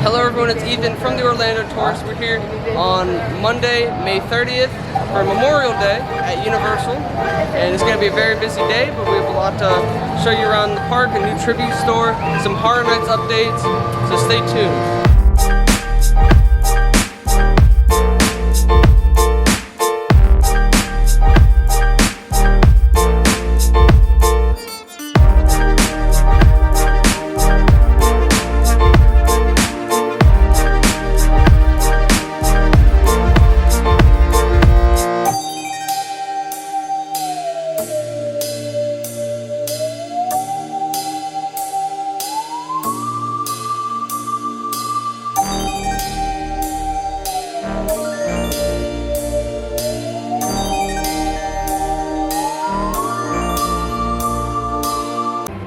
Hello everyone, it's Ethan from the Orlando Tourist. We're here on Monday, May 30th for Memorial Day at Universal. And it's going to be a very busy day, but we have a lot to show you around the park, a new tribute store, some Horror Nights updates, so stay tuned.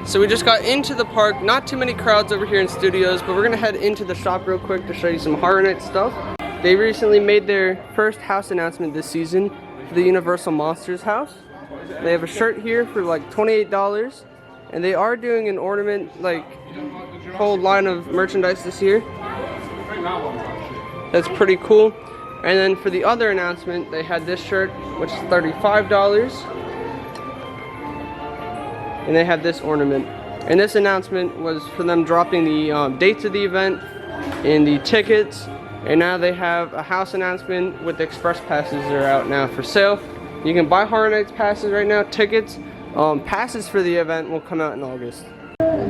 So we just got into the park, not too many crowds over here in studios, but we're gonna head into the shop real quick to show you some Horror Nights stuff. They recently made their first house announcement this season for the Universal Monsters house. They have a shirt here for like $28, and they are doing an ornament, like whole line of merchandise this year. That's pretty cool. And then for the other announcement, they had this shirt, which is $35. And they have this ornament. And this announcement was for them dropping the dates of the event and the tickets. And now they have a house announcement with the express passes that are out now for sale. You can buy Horror Nights passes right now, tickets. Passes for the event will come out in August.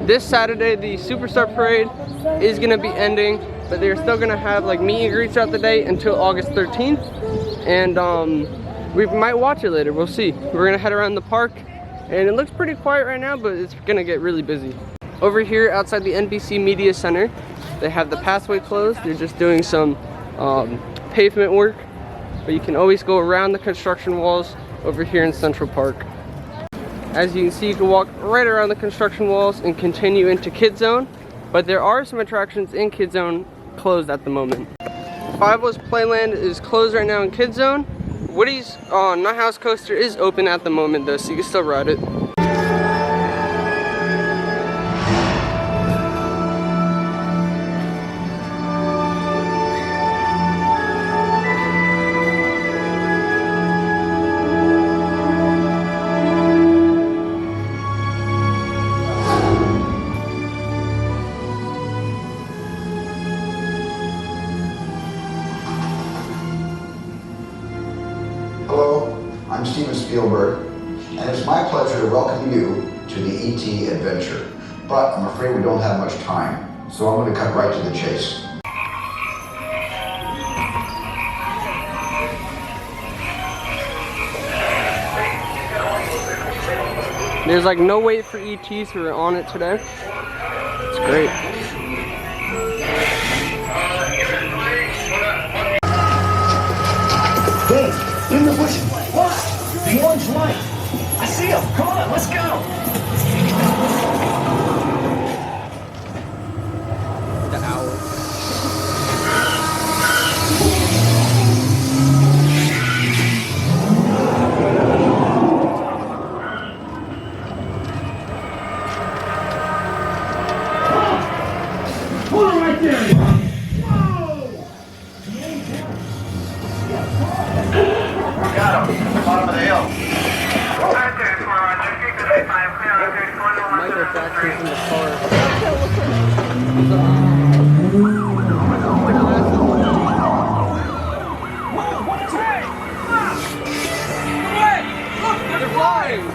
This Saturday, the Superstar Parade is gonna be ending, but they're still gonna have like meet and greets throughout the day until August 13th. And we might watch it later, we'll see. We're gonna head around the park. And it looks pretty quiet right now, but it's gonna get really busy. Over here outside the NBC Media Center, they have the pathway closed. They're just doing some pavement work, but you can always go around the construction walls over here in Central Park. As you can see, you can walk right around the construction walls and continue into Kid Zone, but there are some attractions in Kid Zone closed at the moment. Five O's Playland is closed right now in Kid Zone. Woody's Nut House Coaster is open at the moment though, so you can still ride it. Hello, I'm Steven Spielberg, and it's my pleasure to welcome you to the E.T. adventure. But I'm afraid we don't have much time, so I'm going to cut right to the chase. There's like no wait for ETs who are on it today. It's great. Hey! In the bushes! What? The orange light! I see him! Come on, let's go! The owl. Hold on right there! Got him, bottom of the hill. Michael Jackson's in the car. They're flying!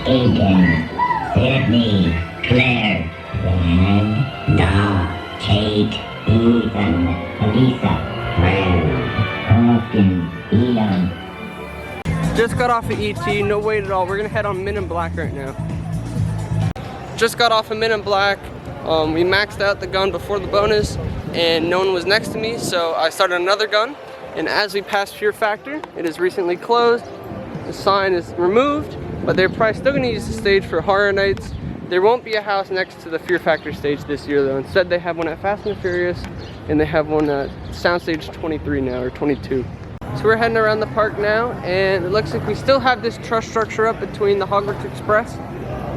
Aiken, Sydney, Claire, Rand, Kate, Ethan, Lisa, Fred, Austin, Ian. Just got off of ET, no wait at all. We're gonna head on Men in Black right now. Just got off of Men in Black. We maxed out the gun before the bonus and no one was next to me, so I started another gun. And as we pass Fear Factor, it is recently closed. The sign is removed, but they're probably still going to use the stage for Horror Nights. There won't be a house next to the Fear Factor stage this year though. Instead they have one at Fast and Furious, and they have one at Soundstage 23 now, or 22. So we're heading around the park now, and it looks like we still have this truss structure up between the Hogwarts Express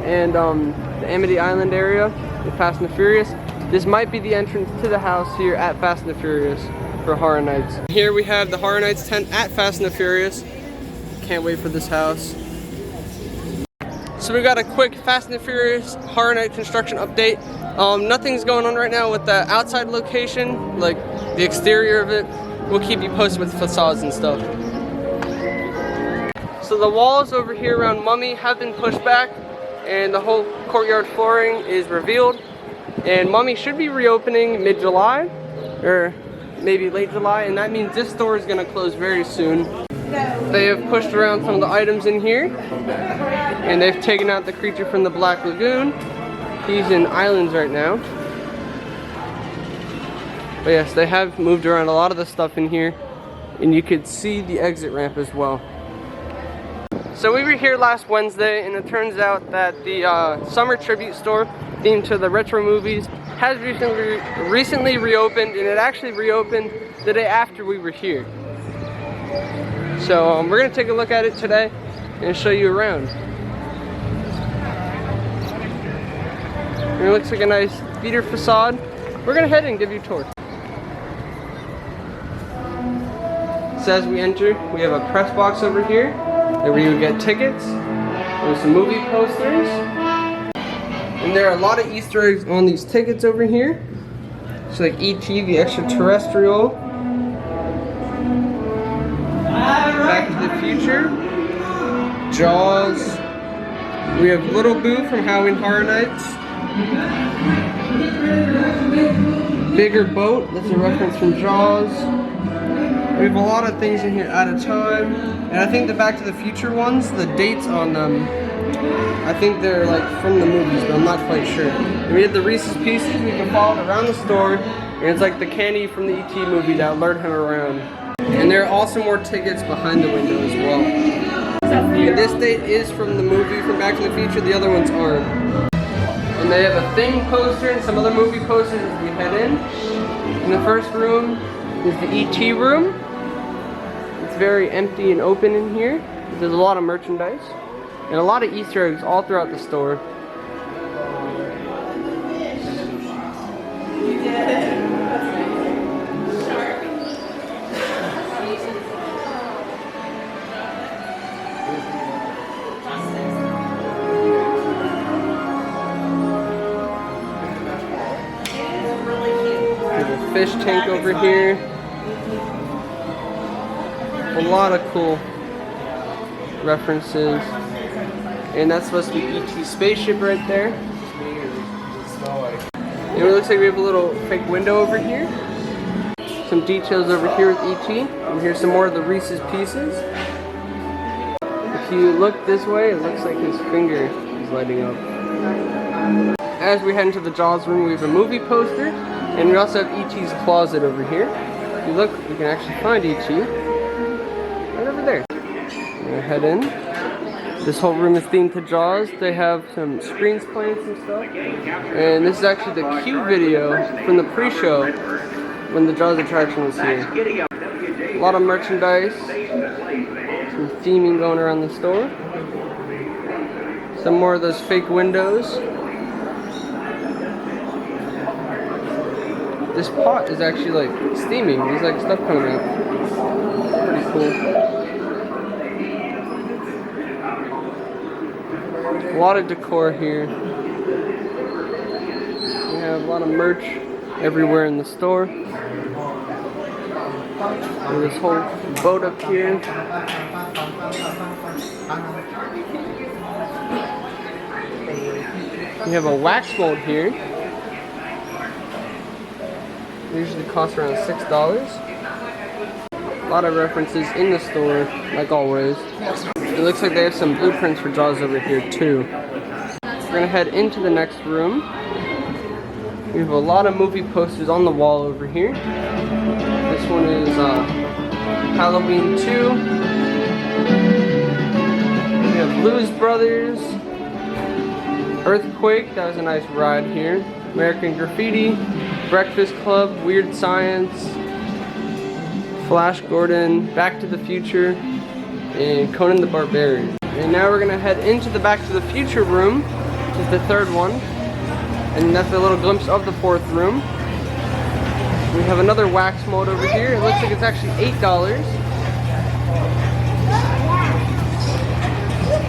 and the Amity Island area in Fast and Furious. This might be the entrance to the house here at Fast and Furious for Horror Nights. Here we have the Horror Nights tent at Fast and Furious. Can't wait for this house. So we got a quick Fast and Furious Horror Night construction update. Nothing's going on right now with the outside location, like the exterior of it. We'll keep you posted with facades and stuff. So the walls over here around Mummy have been pushed back, and the whole courtyard flooring is revealed. And Mummy should be reopening mid-July, or maybe late July, and that means this store is gonna close very soon. They have pushed around some of the items in here, and they've taken out the creature from the Black Lagoon. He's in Islands right now. But yes, they have moved around a lot of the stuff in here, and you could see the exit ramp as well. So we were here last Wednesday, and it turns out that the summer tribute store themed to the retro movies has recently reopened, and it actually reopened the day after we were here. So we're going to take a look at it today and show you around. It looks like a nice theater facade. We're going to head and give you a tour. So as we enter, we have a press box over here where you would get tickets. There's some movie posters. And there are a lot of Easter eggs on these tickets over here. So like E.T. the Extraterrestrial, Back to the Future, Jaws. We have Little Boo from Halloween Horror Nights. Bigger Boat, that's a reference from Jaws. We have a lot of things in here at a time. And I think the Back to the Future ones, the dates on them, I think they're like from the movies, but I'm not quite sure. And we have the Reese's Pieces. We can follow it around the store, and it's like the candy from the E.T. movie that lured him around. And there are also more tickets behind the window as well. And this date is from the movie from Back to the Future, the other ones aren't. And they have a Thing poster and some other movie posters as we head in. In the first room is the E.T. room. It's very empty and open in here. There's a lot of merchandise and a lot of Easter eggs all throughout the store. Fish tank over here. A lot of cool references. And that's supposed to be E.T.'s spaceship right there. And it looks like we have a little fake window over here. Some details over here with E.T. And here's some more of the Reese's Pieces. If you look this way, it looks like his finger is lighting up. As we head into the Jaws room, we have a movie poster. And we also have E.T.'s closet over here. If you look, you can actually find E.T. right over there. We're gonna head in. This whole room is themed to Jaws. They have some screens playing some stuff. And this is actually the cue video from the pre-show when the Jaws attraction was here. A lot of merchandise. Some theming going around the store. Some more of those fake windows. This pot is actually like steaming. There's like stuff coming out. Pretty cool. A lot of decor here. We have a lot of merch everywhere in the store. There's this whole boat up here. We have a wax mold here. They usually cost around $6. A lot of references in the store, like always. It looks like they have some blueprints for Jaws over here too. We're gonna head into the next room. We have a lot of movie posters on the wall over here. This one is Halloween 2. We have Blues Brothers. Earthquake, that was a nice ride here. American Graffiti. Breakfast Club, Weird Science. Flash Gordon, Back to the Future, and Conan the Barbarian. And now we're gonna head into the Back to the Future room, which is the third one. And that's a little glimpse of the fourth room. We have another wax mold over here. It looks like it's actually $8.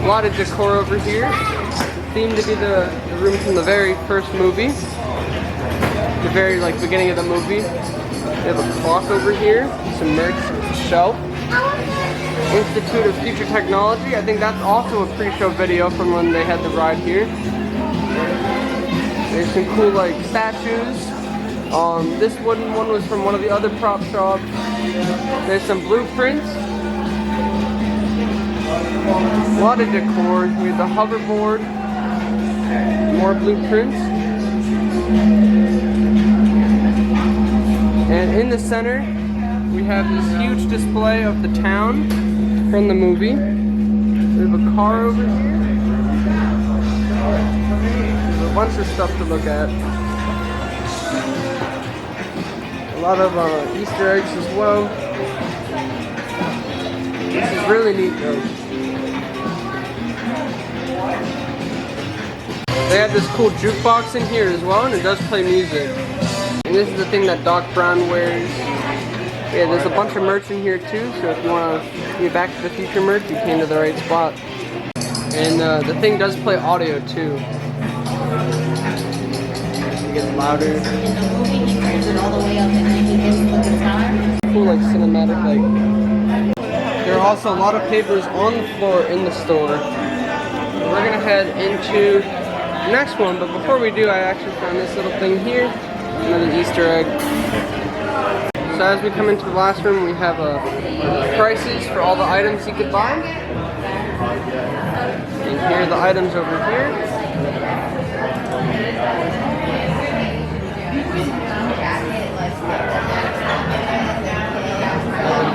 A lot of decor over here. It seemed to be the room from the very first movie. The very beginning of the movie. We have a clock over here, some merch, shelf. Institute of Future Technology. I think that's also a pre-show video from when they had the ride here. There's some cool statues. This wooden one was from one of the other prop shops. There's some blueprints. A lot of decor. We have the hoverboard. More blueprints. And in the center, we have this huge display of the town from the movie. We have a car over here. There's a bunch of stuff to look at. A lot of Easter eggs as well. This is really neat though. They have this cool jukebox in here as well, and it does play music. And this is the thing that Doc Brown wears. Yeah, there's a bunch of merch in here too, so if you want to get Back to the Future merch, you came to the right spot. And the thing does play audio too. It gets louder. In the movie, he turns it all the way up and then he hits the guitar. Cool, cinematic, There are also a lot of papers on the floor in the store. We're gonna head into the next one, but before we do, I actually found this little thing here. Another Easter egg. So as we come into the last room, we have prices for all the items you could buy. And here are the items over here.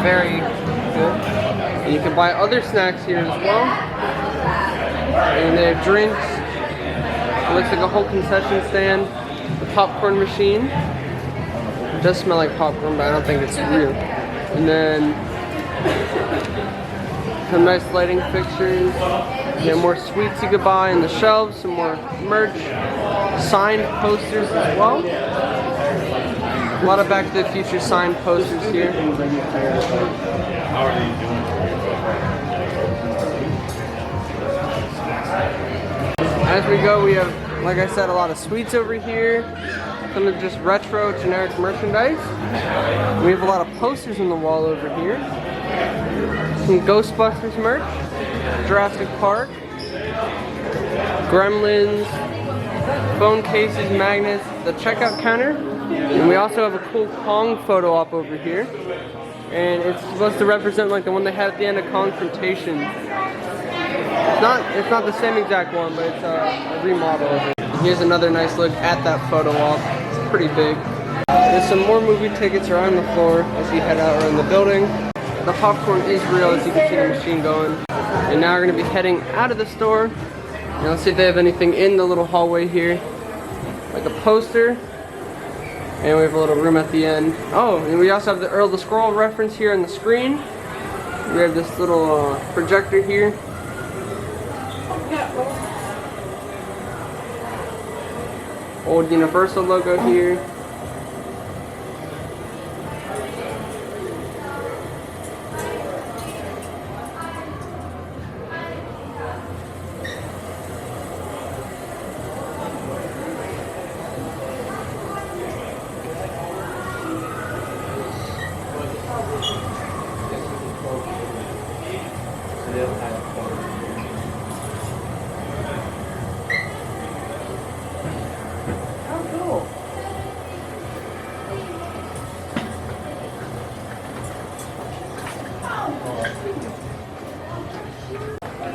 Very good. And you can buy other snacks here as well. And they have drinks. It looks like a whole concession stand. The popcorn machine. It does smell like popcorn, but I don't think it's real. And then some nice lighting fixtures. You have more sweets you could buy in the shelves, some more merch, signed posters as well. A lot of Back to the Future signed posters here. How are you doing? As we go, we have, like I said, a lot of sweets over here. Some of just retro, generic merchandise. We have a lot of posters on the wall over here. Some Ghostbusters merch, Jurassic Park, Gremlins, phone cases, magnets, the checkout counter. And we also have a cool Kong photo op over here. And it's supposed to represent the one they had at the end of Confrontation. It's not the same exact one, but it's a remodel of it. Here's another nice look at that photo op. It's pretty big. There's some more movie tickets around the floor as you head out around the building. The popcorn is real, as you can see the machine going. And now we're going to be heading out of the store. And let's see if they have anything in the little hallway here. Like a poster. And we have a little room at the end. Oh, and we also have the Earl the Scroll reference here on the screen. We have this little projector here. Old Universal logo here.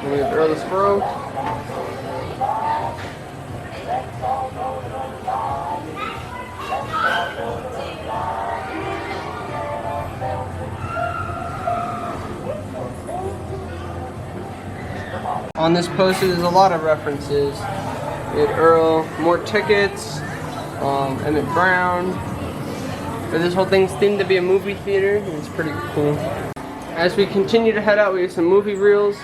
And we have Earl the Scroll. On this poster, there's a lot of references. We had Earl, more tickets, Emmett Brown. But this whole thing's themed to be a movie theater, and it's pretty cool. As we continue to head out, we have some movie reels,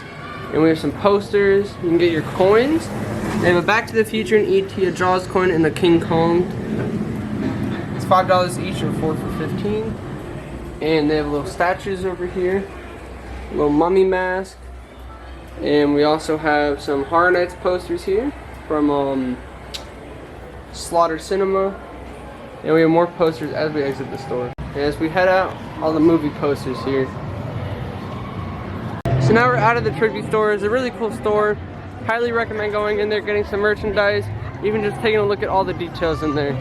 and we have some posters. You can get your coins. They have a Back to the Future and E.T., a Jaws coin, and a King Kong. It's $5 each or 4 for $15. And they have little statues over here, a little mummy mask. And we also have some Horror Nights posters here from Slaughter Cinema. And we have more posters as we exit the store. And as we head out, all the movie posters here. So now we're out of the tribute store. It's a really cool store. Highly recommend going in there, getting some merchandise, even just taking a look at all the details in there.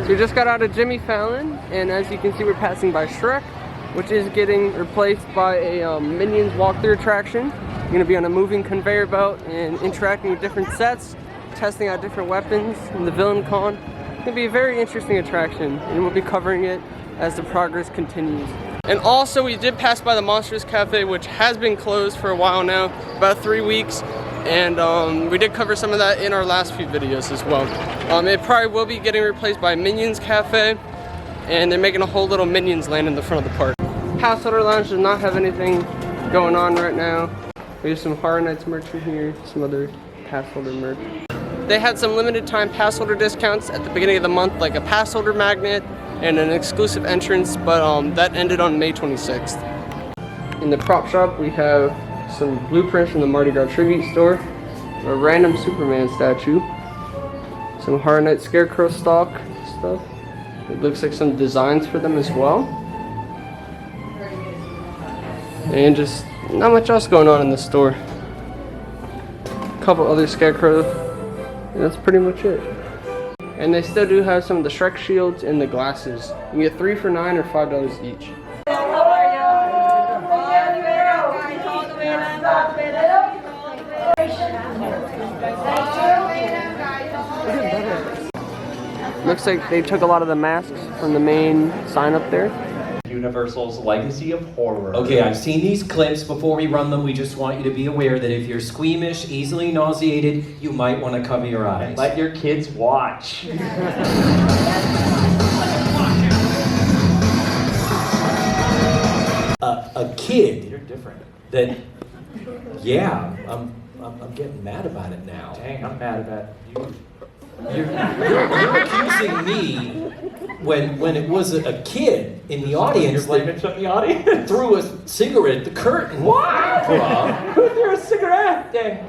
So we just got out of Jimmy Fallon, and as you can see, we're passing by Shrek, which is getting replaced by a Minions walkthrough attraction. You're going to be on a moving conveyor belt and interacting with different sets, testing out different weapons in the Villain Con. It's going to be a very interesting attraction, and we'll be covering it as the progress continues. And also, we did pass by the Monsters Cafe, which has been closed for a while now, about 3 weeks. And we did cover some of that in our last few videos as well. It probably will be getting replaced by Minions Cafe, and they're making a whole little Minions land in the front of the park. Passholder Lounge does not have anything going on right now. We have some Horror Nights merch in here, some other Passholder merch. They had some limited time Passholder discounts at the beginning of the month, like a Passholder magnet and an exclusive entrance, but that ended on May 26th. In the prop shop, we have some blueprints from the Mardi Gras tribute store, a random Superman statue, some Horror Nights Scarecrow stock stuff. It looks like some designs for them as well. And just not much else going on in the store. A couple other Scarecrow, and that's pretty much it. And they still do have some of the Shrek shields and the glasses. You can get 3 for $9 or $5 each. Looks like they took a lot of the masks from the main sign up there. Universal's Legacy of Horror. Okay, I've seen these clips. Before we run them, we just want you to be aware that if you're squeamish, easily nauseated, you might want to cover your eyes. Let your kids watch. A kid. You're different. That, yeah, I'm getting mad about it now. Dang, I'm mad about you. You're accusing me when it was a kid in the audience You're from the audience? threw a cigarette at the curtain. What? Who threw a cigarette? Dang.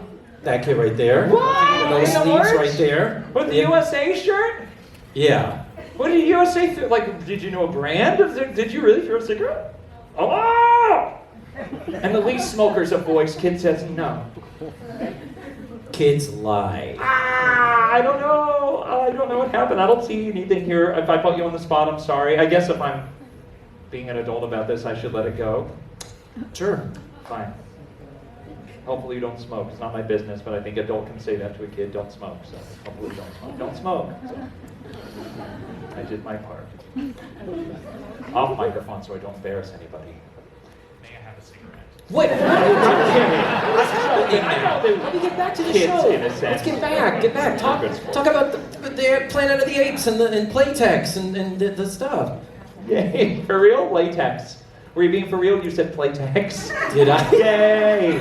That kid right there. What? Those In the sleeves merch? right there. With the USA shirt? Yeah. What did USA throw? Like, did you know a brand? Did you really throw a cigarette? Oh! And the least smoker's a voice. Kid says no. Kids lie. I don't know. I don't know what happened. I don't see anything here. If I put you on the spot, I'm sorry. I guess if I'm being an adult about this, I should let it go. Sure. Fine. Hopefully you don't smoke. It's not my business, but I think adult can say that to a kid. Don't smoke. So hopefully don't smoke. Don't smoke. So, I did my part. Off microphone so I don't embarrass anybody. May I have a cigarette? Wait, what's happening I know now? they- Let me get back to the Kids, show. innocent. Let's get back. Talk about the Planet of the Apes and Playtex and the stuff. Yay. For real? Latex. Were you being for real? You said Playtex. Did I? Yay!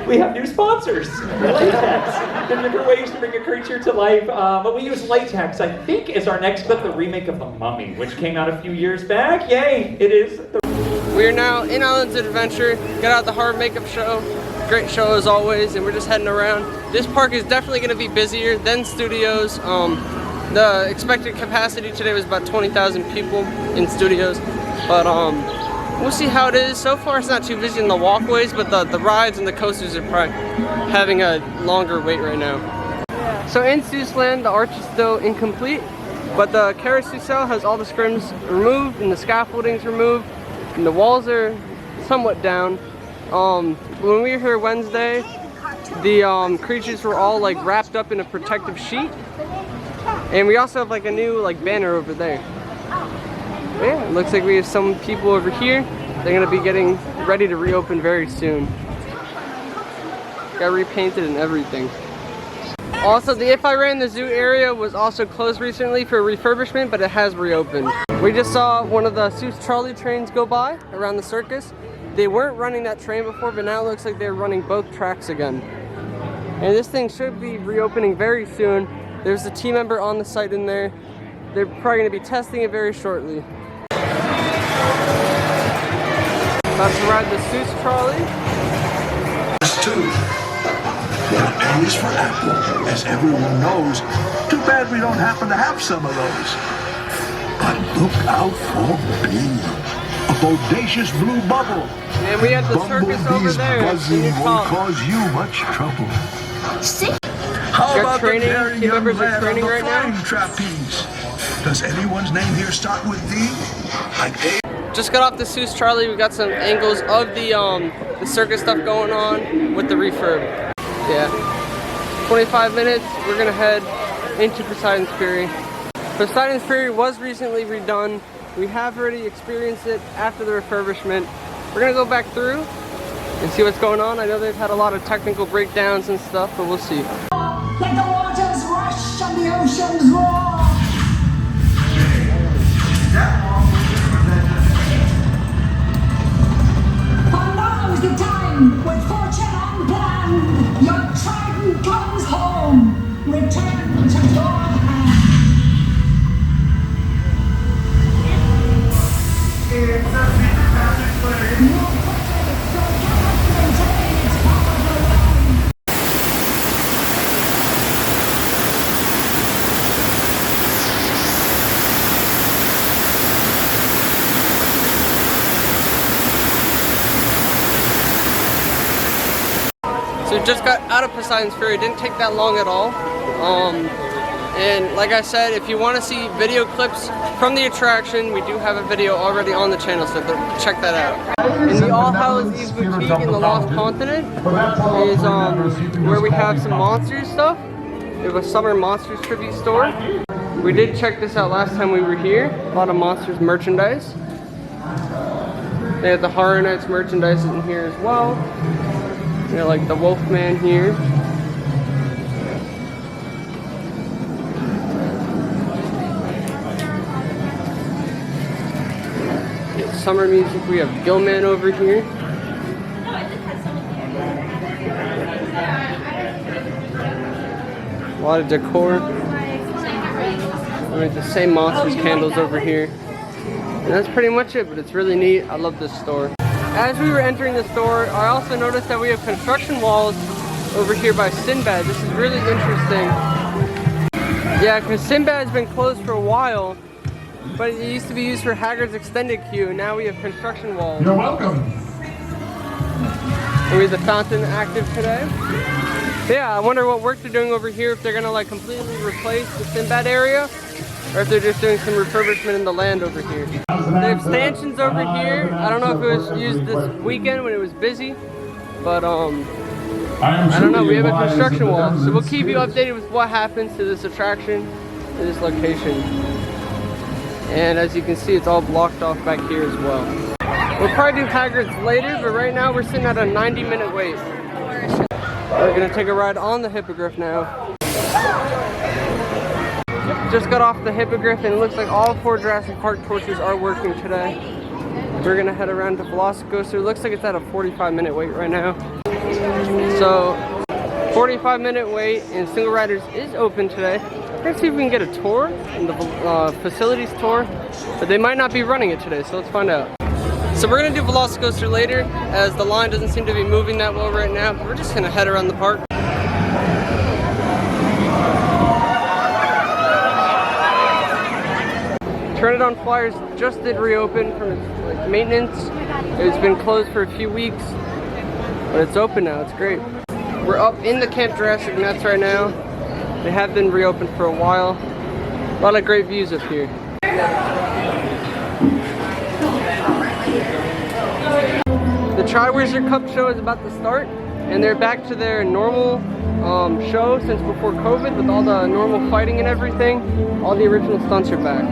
We have new sponsors. Latex. There are different ways to bring a creature to life, but we use latex. I think is our next clip, the remake of The Mummy, which came out a few years back. Yay! It is. We are now in Islands of Adventure. Got out the horror makeup show. Great show as always, and we're just heading around. This park is definitely going to be busier than Studios. The expected capacity today was about 20,000 people in Studios, but we'll see how it is. So far it's not too busy in the walkways, but the rides and the coasters are probably having a longer wait right now. So in Seussland, the arch is still incomplete, but the carousel has all the scrims removed and the scaffolding's removed, and the walls are somewhat down. When we were here Wednesday, the creatures were all like wrapped up in a protective sheet, and we also have like a new like banner over there. Yeah, it looks like we have some people over here. They're gonna be getting ready to reopen very soon. Got repainted and everything. Also, the If I Ran the Zoo area was also closed recently for refurbishment, but it has reopened. We just saw one of the Seuss trolley trains go by around the circus. They weren't running that train before, but now it looks like they're running both tracks again. And this thing should be reopening very soon. There's a team member on the site in there. They're probably going to be testing it very shortly. About to ride the Seuss trolley. Well, A is for apple, as everyone knows. Too bad we don't happen to have some of those. But look out for B, a bodacious blue bubble. And we have the circus over there. Buzzing won't cause you much trouble. How about the very young lad on the flying trapeze? Does anyone's name here start with D? Like A? Just got off the Seuss trolley. We got some angles of the circus stuff going on with the refurb. Yeah, 25 minutes, we're gonna head into Poseidon's Fury. Poseidon's Fury was recently redone. We have already experienced it after the refurbishment. We're gonna go back through and see what's going on. I know they've had a lot of technical breakdowns and stuff, but we'll see. Let the waters rush and the oceans roar. And now's the time, with fortune unplanned, your trident comes home. Return to your hand. It's a secret magic flame. No footage, so cannot maintain its powerful line. So we just got out of Poseidon's Fury. It didn't take that long at all. And like I said, if you want to see video clips from the attraction, we do have a video already on the channel, so check that out. In the All Hallows Eve Boutique in the Lost Continent is where we have some monsters stuff. We have a Summer Monsters tribute store. We did check this out last time we were here. A lot of Monsters merchandise. They have the Horror Nights merchandise in here as well. You know, like the Wolfman here. Summer music, we have Gilman over here. A lot of decor. The same Monsters candles over here. And that's pretty much it, but it's really neat. I love this store. As we were entering the store, I also noticed that we have construction walls over here by Sinbad. This is really interesting. Yeah, because Sinbad has been closed for a while, but it used to be used for Hagrid's extended queue, and now we have construction walls. You're welcome. And we have the fountain active today. Yeah, I wonder what work they're doing over here, if they're gonna like completely replace the Sinbad area, or if they're just doing some refurbishment in the land over here. They have stanchions over here. I don't know if it was used this weekend when it was busy, but I don't know, we have a construction wall. So we'll keep you updated with what happens to this attraction, to this location. And as you can see, it's all blocked off back here as well. We'll probably do Hagrid's later, but right now we're sitting at a 90-minute wait. We're gonna take a ride on the Hippogriff now. Just got off the Hippogriff and it looks like all 4 Jurassic Park torches are working today. We're gonna head around to Velocicoaster. It looks like it's at a 45-minute wait right now. So, 45-minute wait, and Single Riders is open today. We're gonna see if we can get a tour, the facilities tour, but they might not be running it today, so let's find out. So we're gonna do Velocicoaster later, as the line doesn't seem to be moving that well right now, but we're just gonna head around the park. Turn It On Flyers just did reopen from its maintenance. It's been closed for a few weeks, but it's open now. It's great. We're up in the Camp Jurassic Nuts right now. They have been reopened for a while. A lot of great views up here. The Triwizard Cup show is about to start, and they're back to their normal show since before COVID with all the normal fighting and everything. All the original stunts are back.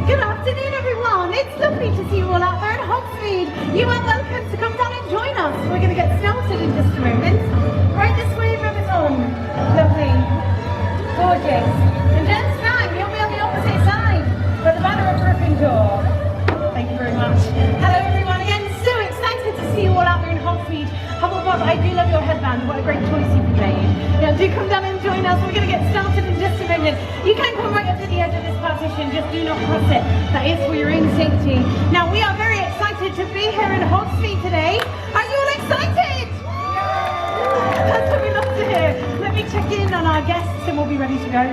Good afternoon, everyone. It's lovely to see you all out there in Hogsmeade. You are welcome to come down and join us. We're going to get started in just a moment. Right this way, Remington. Lovely. Gorgeous. And Jen's fine. You'll be on the opposite side. But the banner of Gryffindor. Thank you very much. Hello, everyone. Again, so excited to see you all out there in Hogsmeade. Hufflepuff, I do love your headband. What a great choice you've made. Now, do come down and join us. We're going to get started in just a moment. You can come right up to the edge of this partition. Just do not cross it. That is for your own safety. Now, we are very excited to be here in Hogsmeade today. Are you all excited? That's what we love to hear. Let me check in on our guests and we'll be ready to go.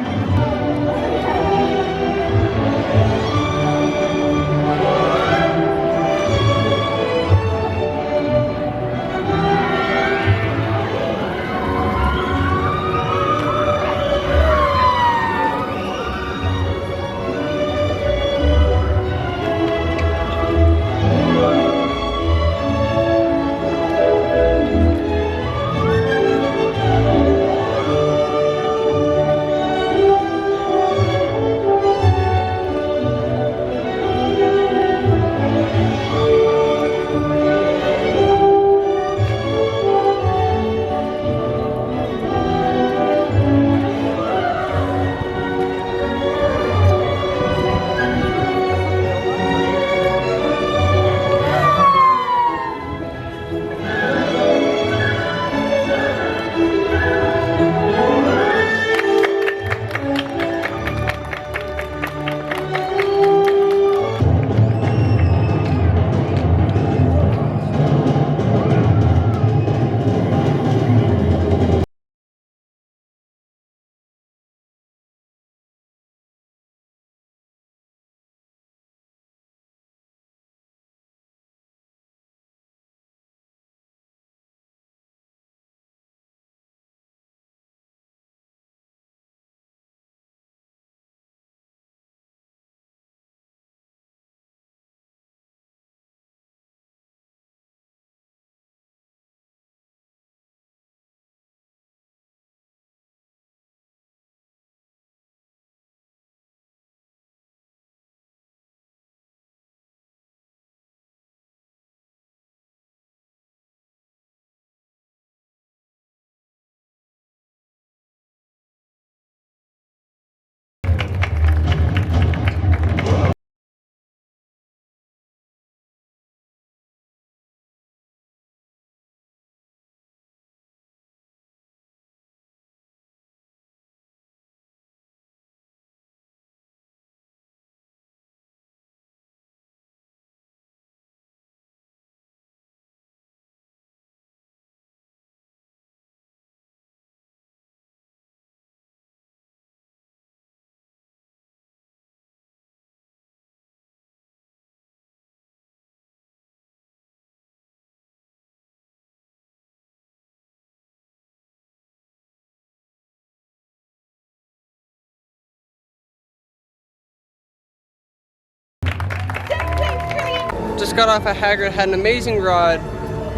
Just got off at Hagrid, had an amazing ride,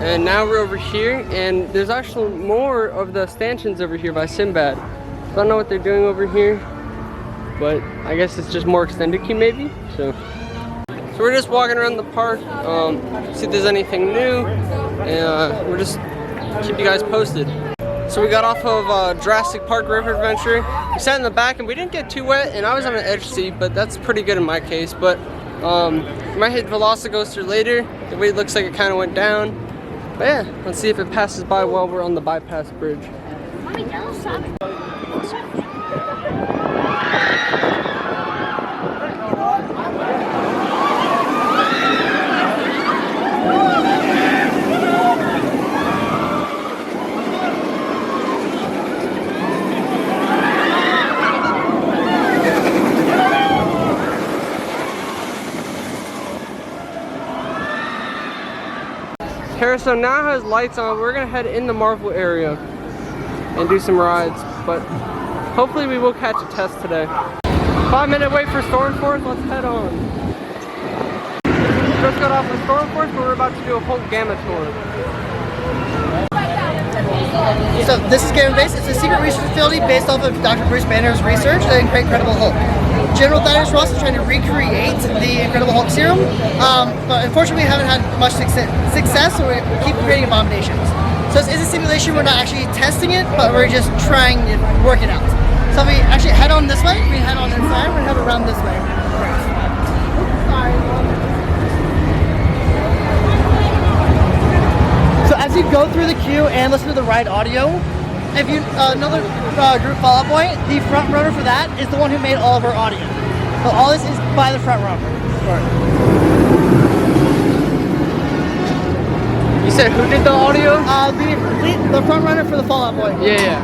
and now we're over here, and there's actually more of the stanchions over here by Sinbad. I don't know what they're doing over here, but I guess it's just more extended queue maybe. So we're just walking around the park, see if there's anything new, and we'll just keep you guys posted. So we got off of Jurassic Park River Adventure. We sat in the back and we didn't get too wet, and I was on an edge seat, but that's pretty good in my case. But we might hit Velocicoaster later. The way it looks like it kind of went down. But yeah, let's see if it passes by while we're on the bypass bridge. Alright, so now it has lights on. We're gonna head in the Marvel area and do some rides, but hopefully we will catch a test today. 5-minute wait for Stormforce, let's head on. Just got off of Stormforce, but we're about to do a Hulk Gamma tour. So this is Gamma Base. It's a secret research facility based off of Dr. Bruce Banner's research to create Incredible Hulk. General Thaddeus Ross is trying to recreate the Incredible Hulk serum, but unfortunately we haven't had much success, so we keep creating abominations. So this is a simulation. We're not actually testing it, but we're just trying to work it out. So we actually head on this way, we head on inside, we're gonna head around this way. So as you go through the queue and listen to the ride audio, if you another group follow-up point, the front runner for that is the one who made all of our audio. So all this is by the front runner. You said who did the audio? The front runner for the follow-up point. Yeah.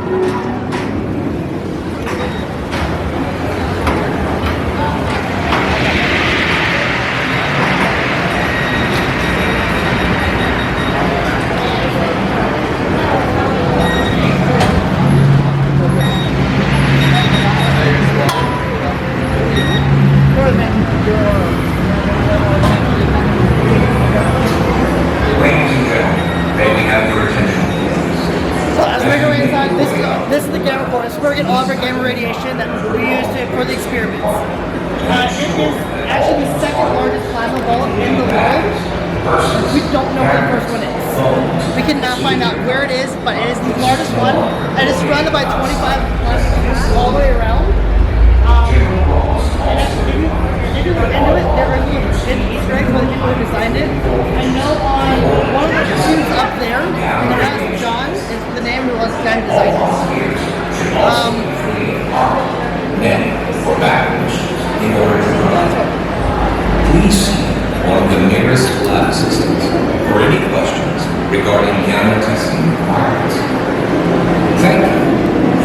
This is the gamma core. This is where we get all of our gamma radiation that we use for the experiments. It is actually the second largest plasma ball in the world. We don't know where the first one is. We cannot find out where it is, but it is the largest one. And it's surrounded by 25 planets all the way around. And if you look into it, there are hidden Easter eggs by the people who designed it. I know on one of the tubes up there, and that's John, is the name who was the guy who designed it. Then, for backwards, in order to run. Please see one of the nearest lab systems for any questions regarding gamma testing requirements. Thank you,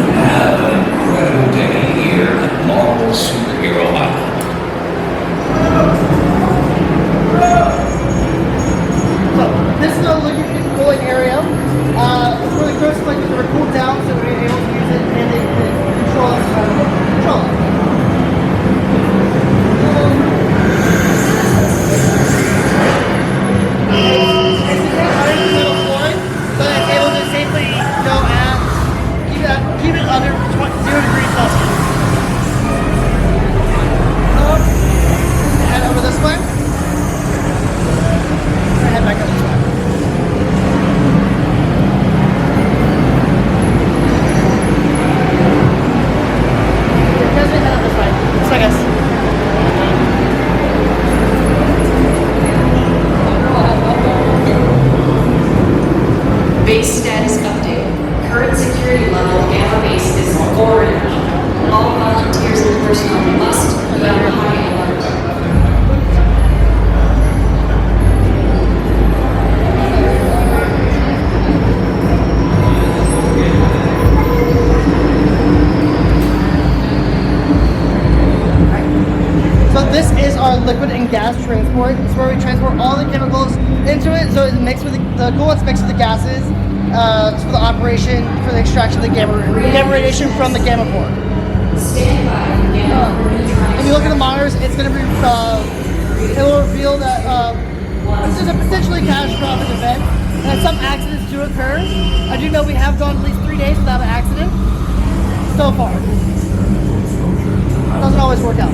and have an incredible day here at Marvel Superhero Island. So, this is a liquid cooling area. It's really gross, like they were cooled down so we were able to use it and they control it. It's a great little flooring, so that it's able to safely go and keep it under 0 degrees Celsius. Head over this way. Head back up this way. Base status update. Current security level of Gamma Base is orange. All volunteers and personnel must be on high alert. So this is our liquid and gas transport. It's where we transport all the chemicals into it, so it's mixed with the coolant's mixed with the gases. It's for the operation, for the extraction of the gamma radiation from the gamma core. If you look at the monitors, it's going to be, it will reveal that this is a potentially catastrophic event, and some accidents do occur. I do know we have gone at least 3 days without an accident so far. Doesn't always work out.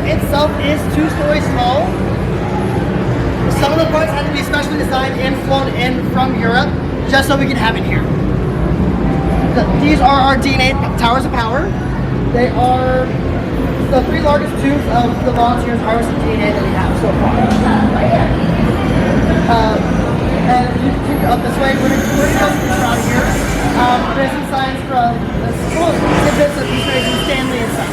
Itself is 2 stories tall. Some of the parts had to be specially designed and flown in from Europe just so we can have it here. These are our DNA towers of power. They are the 3 largest tubes of the volunteers harvested DNA that we have so far. And if you continue up this way, we're going to go around here. There's some signs from cool tidbits of Easter eggs and Stanley and stuff.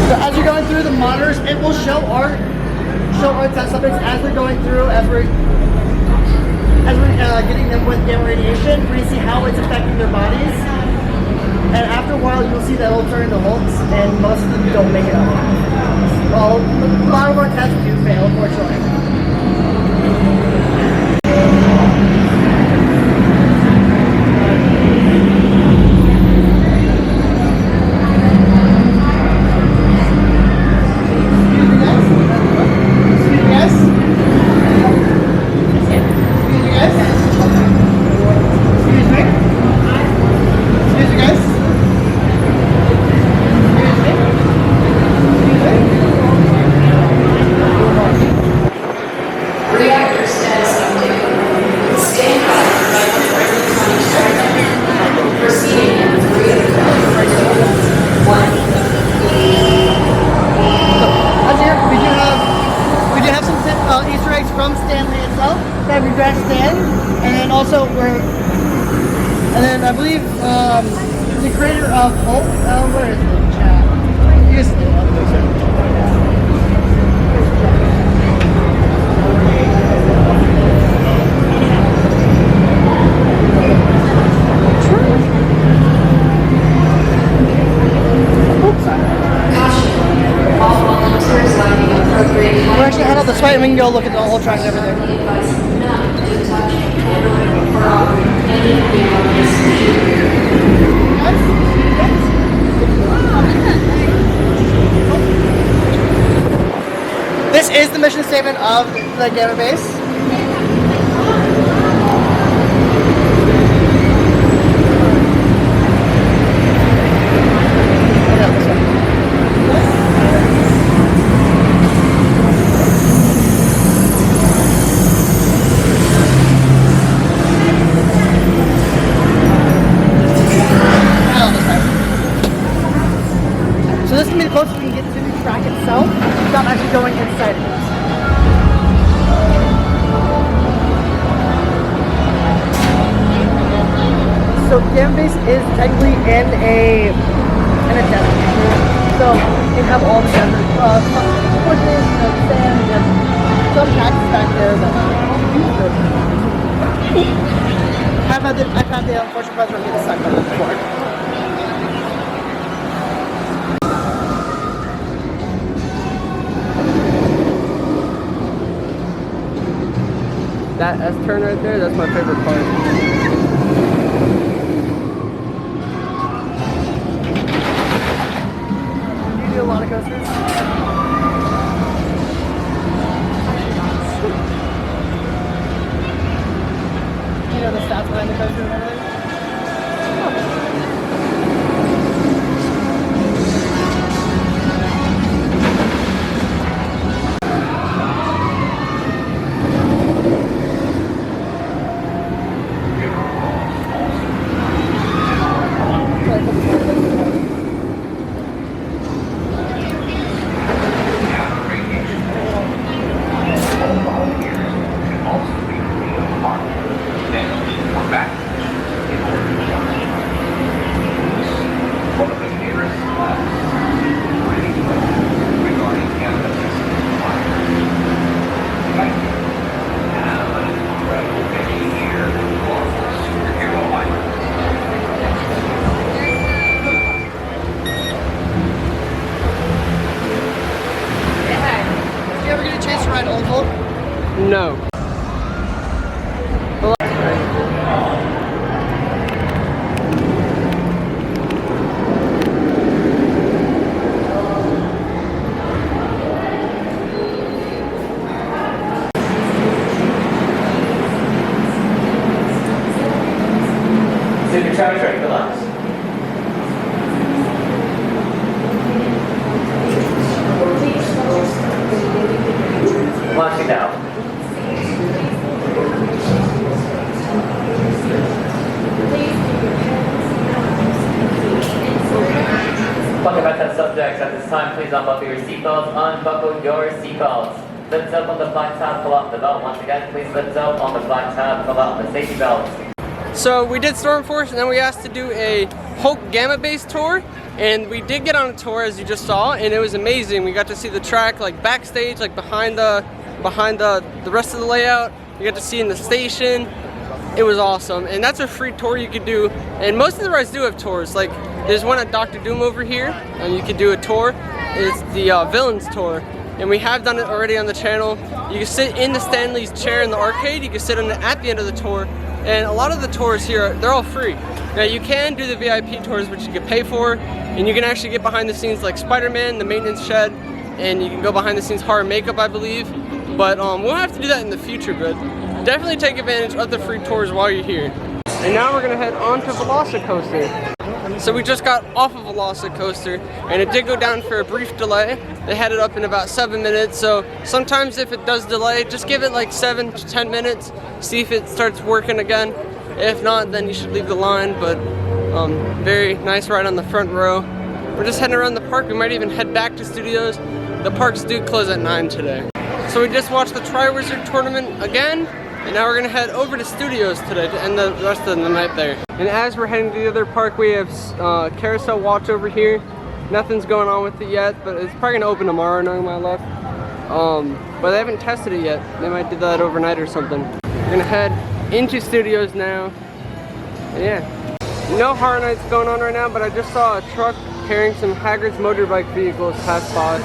So as you're going through the monitors, it will show our test subjects as we're going through, as we're getting them with gamma radiation. We're going to see how it's affecting their bodies. And after a while, you'll see that it'll turn into Hulks, and most of them don't make it out. Well, a lot of our tests do fail, unfortunately. Reactor status update. Stand by for proceeding in 3, 2, 1. As here, we do have some Easter eggs from Stanley itself that we dressed in, and then also I believe the creator of Hulk. Where is the chat? Here's we're actually head out this way and we can go look at the whole track and everything. This is the mission statement of the Gamma Base. So this is going to be the closest we can get to the track itself without actually going inside of it. So Gamma Base is technically in a desert. So you have all the desert bushes, sand, and some cactus back there that I've had the unfortunate pleasure of getting sucked on it before. That S-turn right there, that's my favorite part. You do a lot of coasters? You know the stats behind the coaster and everything? No. Super Travis Trek Deluxe. Please time, please unbuckle your seatbelts. Unbuckle your seatbelts. Lift up on the flat tab, pull out the belt. Once again, please lift up on the flat tab, pull out the safety belts. So we did Storm Force, and then we asked to do a Hulk Gamma Base tour, and we did get on a tour as you just saw, and it was amazing. We got to see the track like backstage, like behind the rest of the layout. You got to see in the station. It was awesome, and that's a free tour you could do. And most of the rides do have tours. Like there's one at Dr. Doom over here, and you could do a tour. It's the Villains tour. And we have done it already on the channel. You can sit in the Stanley's chair in the arcade. You can sit on it at the end of the tour. And a lot of the tours here, they're all free. Now you can do the VIP tours, which you can pay for. And you can actually get behind the scenes like Spider-Man, the maintenance shed. And you can go behind the scenes horror makeup, I believe. But we'll have to do that in the future. But definitely take advantage of the free tours while you're here. And now we're gonna head on to Velocicoaster. So we just got off of Velocicoaster, and it did go down for a brief delay. They had it up in about 7 minutes, so sometimes if it does delay, just give it like 7 to 10 minutes, see if it starts working again. If not, then you should leave the line, but very nice ride on the front row. We're just heading around the park. We might even head back to studios. The parks do close at 9 today. So we just watched the Tri-Wizard tournament again, and now we're gonna head over to studios today to end the rest of the night there. And as we're heading to the other park, we have Carousel Watch over here. Nothing's going on with it yet, but it's probably gonna open tomorrow, knowing my luck. But they haven't tested it yet. They might do that overnight or something. We're gonna head into studios now. And yeah, no Horror Nights going on right now, but I just saw a truck carrying some Hagrid's motorbike vehicles pass by.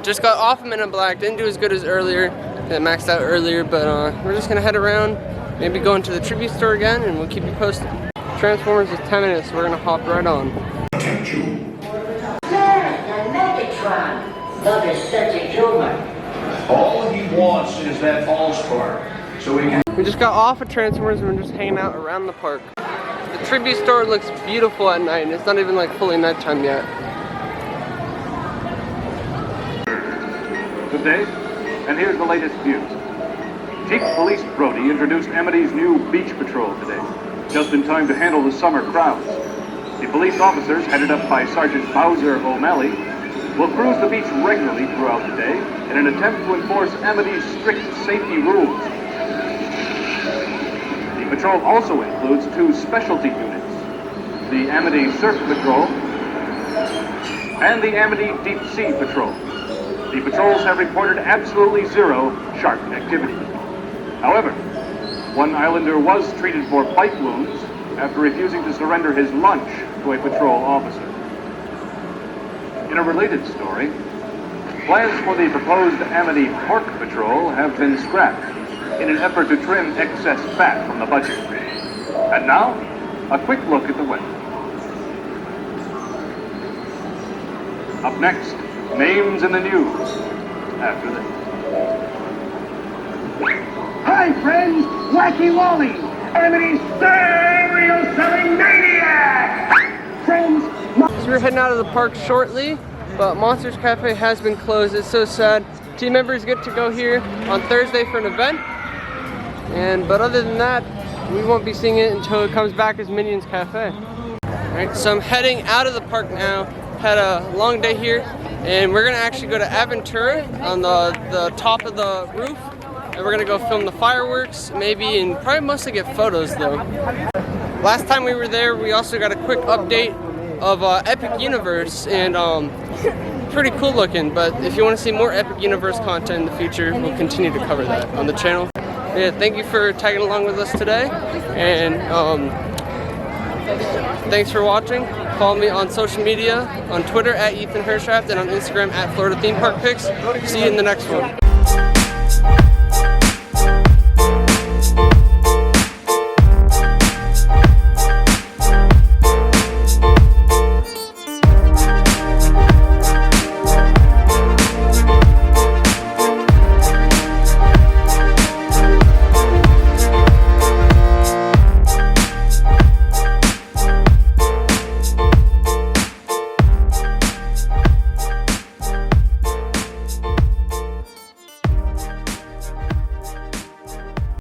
Just got off of Men in Black, didn't do as good as earlier. That maxed out earlier, but we're just gonna head around, maybe go into the tribute store again, and we'll keep you posted. Transformers is 10 minutes, so we're gonna hop right on. Megatron. Love is such a humor. All he wants is that All-Star, so he can... We just got off of Transformers and we're just hanging out around the park. The tribute store looks beautiful at night, and it's not even like fully nighttime yet. Good day, and here's the latest news. Chief Police Brody introduced Amity's new beach patrol today, just in time to handle the summer crowds. The police officers, headed up by Sergeant Bowser O'Malley, will cruise the beach regularly throughout the day in an attempt to enforce Amity's strict safety rules. The patrol also includes 2 specialty units, the Amity Surf Patrol and the Amity Deep Sea Patrol. The patrols have reported absolutely 0 shark activity. However, one islander was treated for bite wounds after refusing to surrender his lunch to a patrol officer. In a related story, plans for the proposed Amity Pork Patrol have been scrapped in an effort to trim excess fat from the budget. And now, a quick look at the weather. Up next, names in the news. After this. Hi, friends! Wacky Wally! Amity's stereo-selling maniac! Friends... So we're heading out of the park shortly, but Monsters Cafe has been closed. It's so sad. Team members get to go here on Thursday for an event, but other than that, we won't be seeing it until it comes back as Minions Cafe. Alright, so I'm heading out of the park now. Had a long day here, and we're gonna actually go to Aventura on the top of the roof, and we're gonna go film the fireworks, maybe, and probably mostly get photos though. Last time we were there, we also got a quick update of Epic Universe, and pretty cool looking. But if you want to see more Epic Universe content in the future, we'll continue to cover that on the channel. Yeah, thank you for tagging along with us today, and thanks for watching. Follow me on social media, on Twitter at Ethan Hershaft, and on Instagram at Florida Theme Park Pics. See you in the next one.